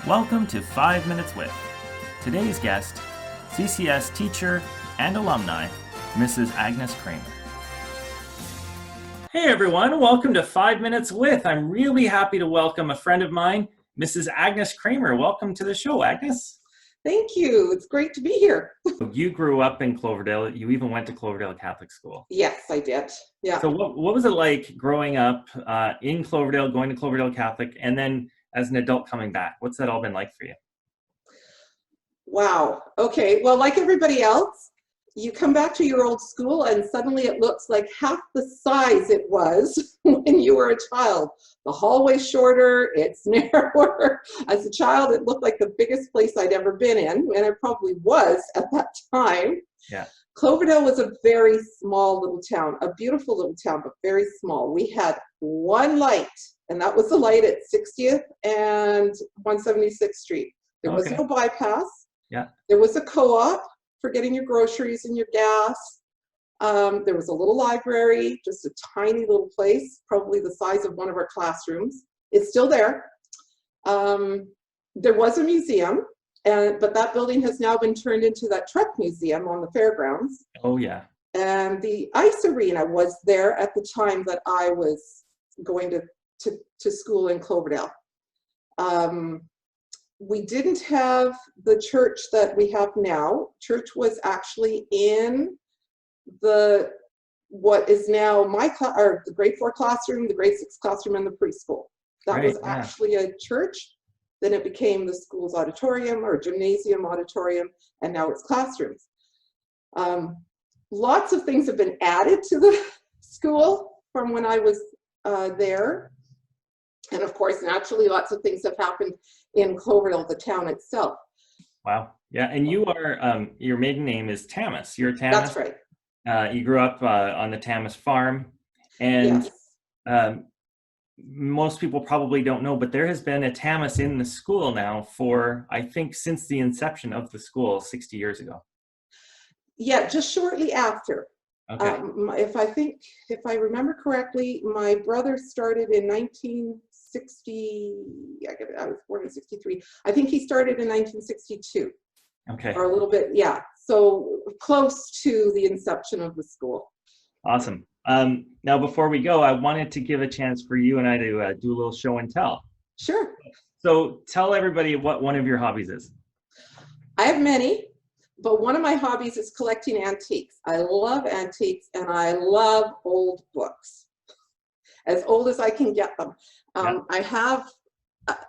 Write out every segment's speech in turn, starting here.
Welcome to 5 Minutes With. Today's guest, CCS teacher and alumni, Mrs. Agnes Krammer. Hey everyone, welcome to 5 Minutes With. I'm really happy to welcome a friend of mine, Mrs. Agnes Krammer. Welcome to the show, Agnes. Thank you. It's great to be here. You grew up in Cloverdale. You even went to Cloverdale Catholic School. Yes, I did. Yeah. So what was it like growing up in Cloverdale, going to Cloverdale Catholic, and then as an adult coming back? What's that all been like for you? Wow. Okay. Well, like everybody else, you come back to your old school and suddenly it looks like half the size it was when you were a child. The hallway's shorter, it's narrower. As a child, it looked like the biggest place I'd ever been in, and it probably was at that time. Yeah. Cloverdale was a very small little town, a beautiful little town, but very small. We had one light, and that was the light at 60th and 176th Street. There was no bypass. Yeah. There was a co-op for getting your groceries and your gas. There was a little library, just a tiny little place, probably the size of one of our classrooms. It's still there. There was a museum, but that building has now been turned into that truck museum on the fairgrounds. Oh, yeah. And the ice arena was there at the time that I was going to school in Cloverdale. We didn't have the church that we have now. Church was actually in what is now the grade 4 classroom, the grade 6 classroom, and the preschool. That was actually a church. Then it became the school's auditorium or gymnasium auditorium, and now it's classrooms. Lots of things have been added to the school from when I was there. And of course, naturally, lots of things have happened in Cloverdale, the town itself. Wow. Yeah. And you are, your maiden name is Tamas. You're a Tamas. That's right. You grew up on the Tamas farm. And Yes. Most people probably don't know, but there has been a Tamas in the school now for, I think, since the inception of the school 60 years ago. Yeah, just shortly after. Okay. If I remember correctly, my brother started in 1960. I was born in 63. I think he started in 1962. Okay. Or a little bit, yeah. So close to the inception of the school. Awesome. Now, before we go, I wanted to give a chance for you and I to do a little show and tell. Sure. So tell everybody what one of your hobbies is. I have many, but one of my hobbies is collecting antiques. I love antiques and I love old books, as old as I can get them. I have,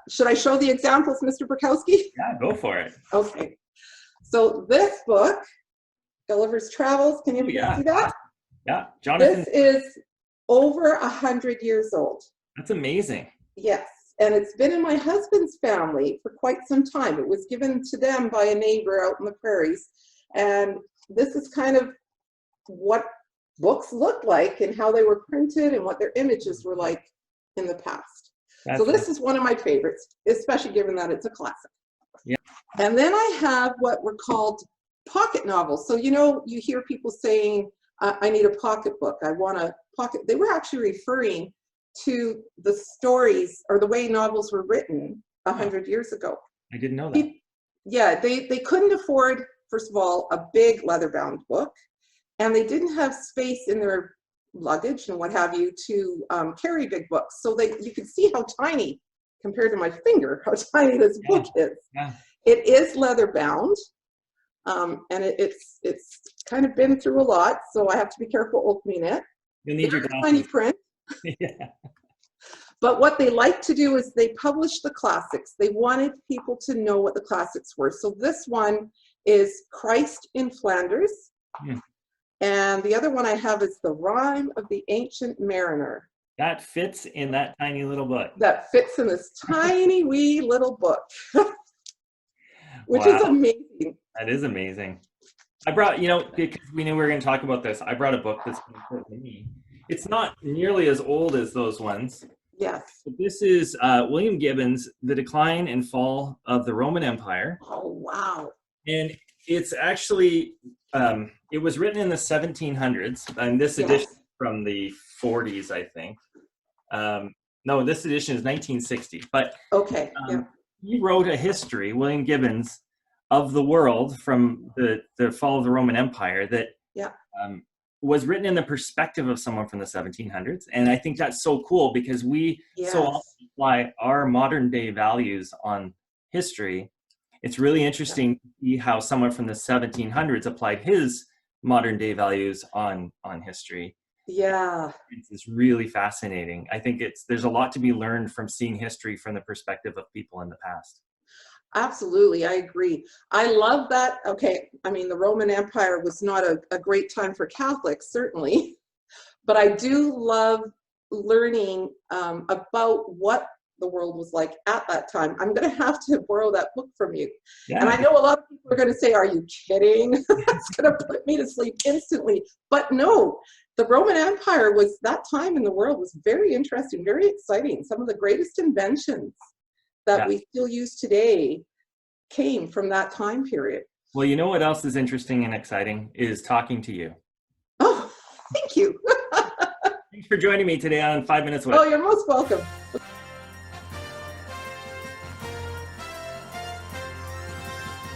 should I show the examples, Mr. Burkowski? Yeah, go for it. Okay. So this book, Gulliver's Travels, can you see that? Yeah, Jonathan. This is over 100 years old. That's amazing. Yes, and it's been in my husband's family for quite some time. It was given to them by a neighbor out in the prairies, and this is kind of what books looked like and how they were printed and what their images were like in the past. So this is one of my favorites, especially given that it's a classic. Yeah. And then I have what were called pocket novels. So, you hear people saying, I need a pocket book. I want a pocket. They were actually referring to the stories or the way novels were written 100 years ago. I didn't know that. Yeah, they couldn't afford, first of all, a big leather-bound book, and they didn't have space in their luggage and what have you to carry big books. So you could see how tiny, compared to my finger, how tiny this book is. Yeah. It is leather-bound. And it's kind of been through a lot, so I have to be careful opening it. You'll need your glasses. Tiny print. Yeah. But what they like to do is they publish the classics. They wanted people to know what the classics were. So this one is Christ in Flanders. Hmm. And the other one I have is The Rime of the Ancient Mariner. That fits in that tiny little book. That fits in this tiny wee little book, which is amazing. That is amazing. I brought, because we knew we were going to talk about this, I brought a book that's important to me. It's not nearly as old as those ones. Yes. But this is William Gibbon's The Decline and Fall of the Roman Empire. Oh, wow. And it's actually, it was written in the 1700s, and this edition from the 40s, I think. No, this edition is 1960. But okay. he wrote a history, William Gibbons, of the world from the fall of the Roman Empire that Yeah. was written in the perspective of someone from the 1700s. And I think that's so cool because we so Yes. often apply our modern day values on history. It's really interesting to see how someone from the 1700s applied his modern day values on history. Yeah. It's really fascinating. I think there's a lot to be learned from seeing history from the perspective of people in the past. Absolutely, I agree. I love that. Okay, I mean, the Roman Empire was not a great time for Catholics, certainly, but I do love learning about what the world was like at that time. I'm going to have to borrow that book from you. And I Yeah, know a lot of people are going to say, are you kidding? That's going to put me to sleep instantly. But no, the Roman Empire was, that time in the world was very interesting, very exciting. Some of the greatest inventions that yeah. we still use today came from that time period. Well, you know what else is interesting and exciting is talking to you. Oh, thank you. Thanks for joining me today on 5 Minutes With. Oh, you're most welcome.